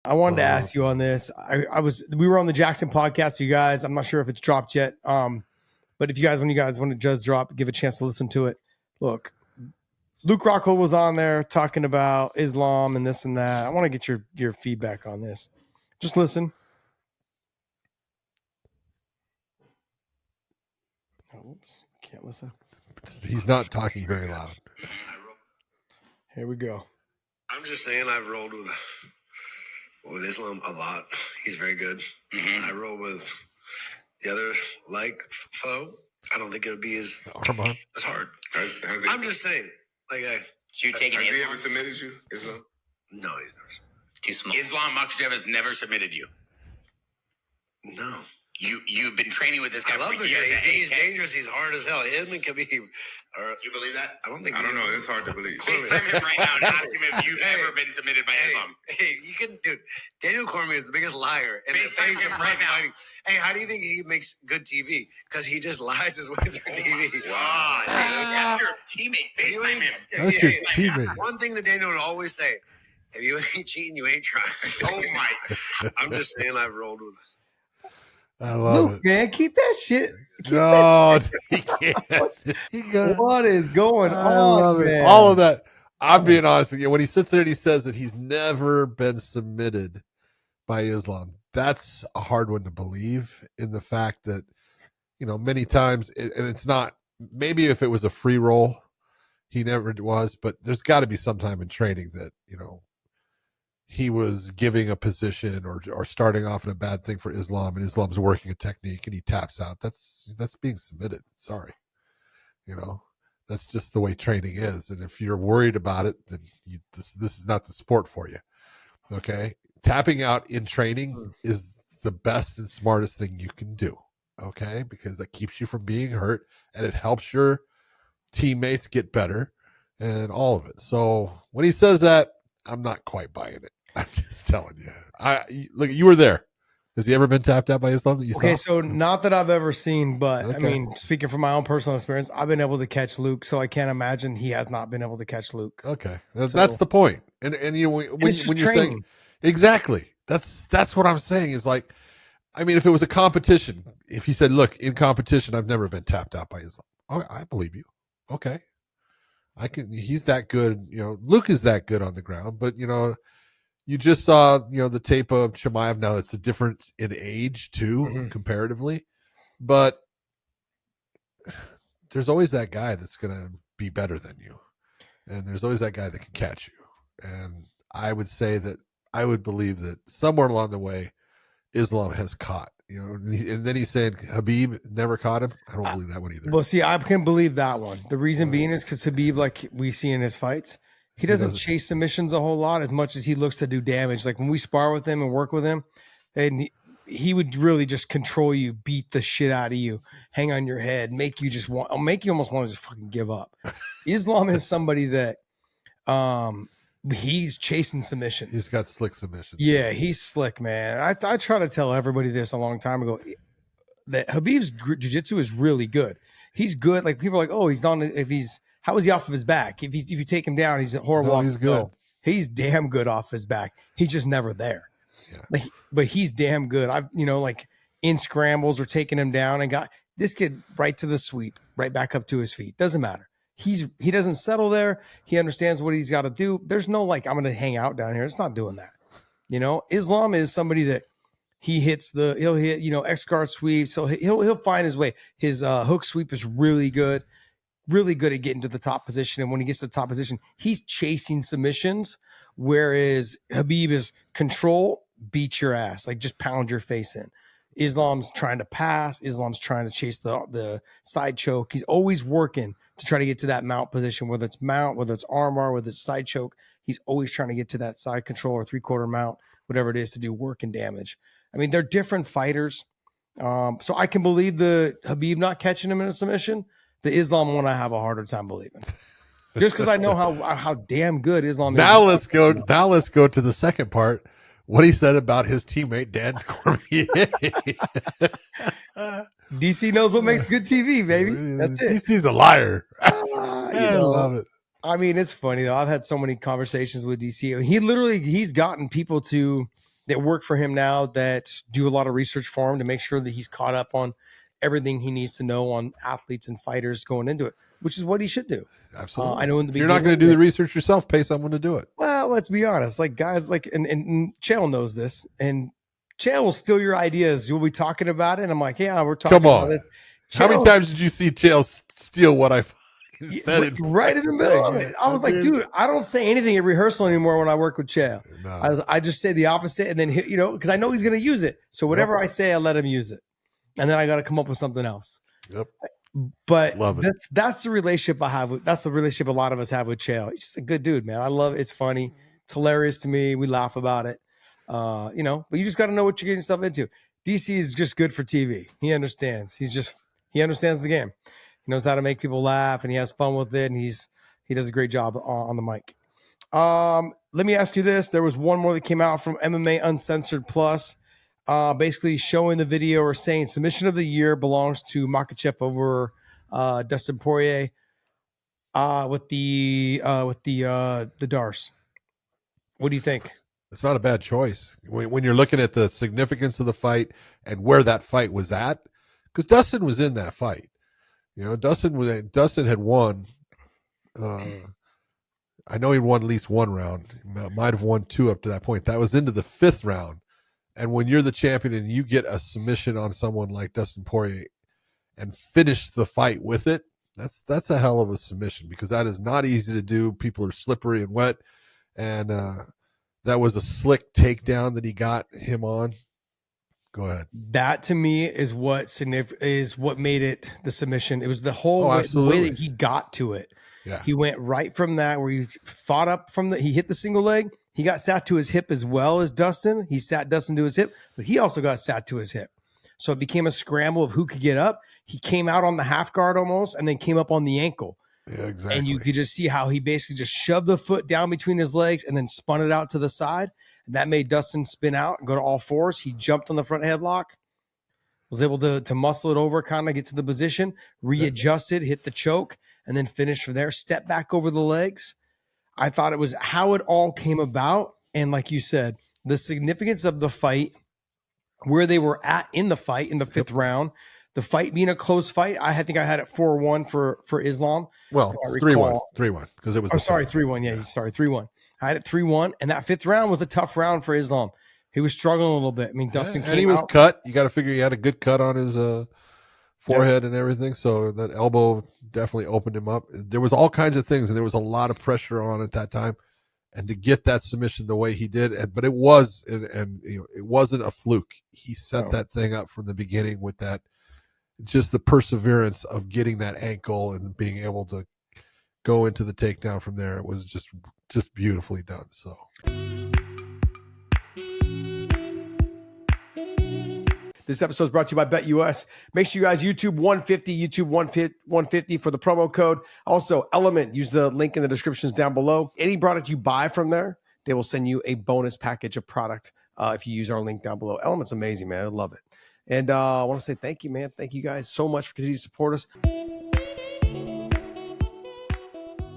I wanted to ask you on this. We were on the Jackson podcast, you guys. I'm not sure if it's dropped yet. But if you guys, when it does drop, give a chance to listen to it. Look, Luke Rockhold was on there talking about Islam and this and that. I want to get your feedback on this. Just listen. Oh, oops, can't listen. He's not talking very loud. Here we go. I'm just saying I've rolled with Islam a lot. He's very good. I roll with the other foe. I don't think it would be as hard. I'm just saying. So you're taking Has Islam? he ever submitted you, Islam? No, he's never submitted. Too small. Islam Makhachev has never submitted you. No. You've been training with this guy I love for the years. guy. He's dangerous. He's hard as hell. Him and Khabib. You believe that? I don't think. I don't know. It's hard to believe. FaceTime him right now and ask him if you've ever been submitted by Islam. Hey, you can, dude. Daniel Cormier is the biggest liar. And FaceTime him right now. Hey, how do you think he makes good TV? Because he just lies his way through TV. Wow. That's your teammate. FaceTime him. That's your teammate. One thing that Daniel would always say: if you ain't cheating, you ain't trying. Oh my! I'm just saying, I've rolled with. I love Luke, it. man, keep that shit. No, he can't. What is going on? I love it. Man? All of that. I'm being honest with you. When he sits there and he says that he's never been submitted by Islam, that's a hard one to believe, in the fact that, many times, and it's not, maybe if it was a free roll, he never was, but there's got to be some time in training that, he was giving a position or starting off in a bad thing for Islam, and Islam's working a technique and he taps out. That's being submitted. Sorry. That's just the way training is. And if you're worried about it, then this is not the sport for you. Okay. Tapping out in training is the best and smartest thing you can do. Okay. Because that keeps you from being hurt and it helps your teammates get better and all of it. So when he says that, I'm not quite buying it. I'm just telling you. Look, you were there. Has he ever been tapped out by Islam that you saw? So not that I've ever seen, but okay. I mean, speaking from my own personal experience, I've been able to catch Luke, so I can't imagine he has not been able to catch Luke. Okay, that's the point. And when you're saying exactly, that's what I'm saying is like, I mean, if it was a competition, if he said, "Look, in competition, I've never been tapped out by Islam," I believe you. Okay, I can. He's that good. Luke is that good on the ground, but you just saw, the tape of Chimaev. Now it's a difference in age too, comparatively, but there's always that guy that's going to be better than you. And there's always that guy that can catch you. And I would say that I would believe that somewhere along the way, Islam has caught, and then he's saying Khabib never caught him. I don't believe that one either. Well, see, I can believe that one. The reason being is because Khabib, like we see in his fights, he doesn't chase submissions a whole lot as much as he looks to do damage. Like when we spar with him and work with him, and he would really just control you, beat the shit out of you, hang on your head, make you almost want to just fucking give up. Islam is somebody that he's chasing submissions. He's got slick submissions. Yeah, he's slick, man. I try to tell everybody this a long time ago that Khabib's jiu-jitsu is really good. He's good. Like people are like, oh, he's not. How is he off of his back? If you take him down, he's horrible. No, he's good. No, he's damn good off his back. He's just never there. Yeah. But he's damn good. I've like in scrambles or taking him down and got this kid right to the sweep, right back up to his feet. Doesn't matter. He doesn't settle there. He understands what he's got to do. There's no like, I'm going to hang out down here. It's not doing that. Islam is somebody that he'll hit, X guard sweeps. So he'll find his way. His hook sweep is really good at getting to the top position. And when he gets to the top position, he's chasing submissions. Whereas Khabib is control, beat your ass, like just pound your face in. Islam's trying to pass. Islam's trying to chase the side choke. He's always working to try to get to that mount position, whether it's mount, whether it's arm bar, whether it's side choke. He's always trying to get to that side control or 3/4 mount, whatever it is, to do work and damage. I mean, they're different fighters. So I can believe the Khabib not catching him in a submission. The Islam one I have a harder time believing. Just because I know how damn good Islam is. Now let's go to the second part. What he said about his teammate Dan Cormier. DC knows what makes good TV, baby. That's it. DC's a liar. I love it. I mean, it's funny though. I've had so many conversations with DC. He's gotten people to that work for him now that do a lot of research for him to make sure that he's caught up on everything he needs to know on athletes and fighters going into it, which is what he should do. Absolutely. I know in the if you're not going to do the research yourself, pay someone to do it. Well, let's be honest. Like guys like, and Chael knows this, and Chael will steal your ideas. You'll be talking about it. And I'm like, yeah, we're talking about it. How many times did you see Chael steal what I said? Right in the middle of it. I was like, dude, I don't say anything at rehearsal anymore when I work with Chael. No. I just say the opposite. And then, because I know he's going to use it. So whatever I say, I let him use it. And then I got to come up with something else. Yep. But that's the relationship I have with, that's the relationship a lot of us have with Chael. He's just a good dude, man. I love it. It's funny. It's hilarious to me. We laugh about it. But you just got to know what you're getting yourself into. DC is just good for TV. He understands. He understands the game. He knows how to make people laugh, and he has fun with it, and he does a great job on the mic. Let me ask you this. There was one more that came out from MMA Uncensored Plus, basically showing the video or saying submission of the year belongs to Makhachev over Dustin Poirier with the Darce. What do you think? It's not a bad choice when you're looking at the significance of the fight and where that fight was at, because Dustin was in that fight. Dustin had won. I know he won at least one round. He might have won two up to that point. That was into the fifth round. And when you're the champion and you get a submission on someone like Dustin Poirier and finish the fight with it, that's a hell of a submission, because that is not easy to do. People are slippery and wet, and that was a slick takedown that he got him on. Go ahead. That to me is what made it the submission. It was the whole way that he got to it. Yeah. He went right from that where he fought up he hit the single leg. He got sat to his hip as well as Dustin. He sat Dustin to his hip, but he also got sat to his hip. So it became a scramble of who could get up. He came out on the half guard almost and then came up on the ankle. Yeah, exactly. And you could just see how he basically just shoved the foot down between his legs and then spun it out to the side. And that made Dustin spin out and go to all fours. He jumped on the front headlock, was able to muscle it over, kind of get to the position, readjusted, hit the choke, and then finished from there. Step back over the legs. I thought it was how it all came about. And like you said, the significance of the fight, where they were at in the fight in the fifth round, the fight being a close fight. I think I had it 4-1 for Islam. Well, 3-1 because it was. 3-1. Yeah, sorry, 3-1. I had it 3-1, and that fifth round was a tough round for Islam. He was struggling a little bit. I mean, Dustin came and he was out. cut. You got to figure he had a good cut on his forehead and everything. So that elbow definitely opened him up. There was all kinds of things, and there was a lot of pressure on at that time. And to get that submission the way he did, but it was, and it wasn't a fluke. He set that thing up from the beginning with that, just the perseverance of getting that ankle and being able to go into the takedown from there. It was just beautifully done. So. This episode is brought to you by BetUS. Make sure you guys YouTube 150 for the promo code. Also, Element, use the link in the descriptions down below. Any product you buy from there, they will send you a bonus package of product if you use our link down below. Element's amazing, man. I love it. And I want to say thank you, man. Thank you guys so much for continuing to support us.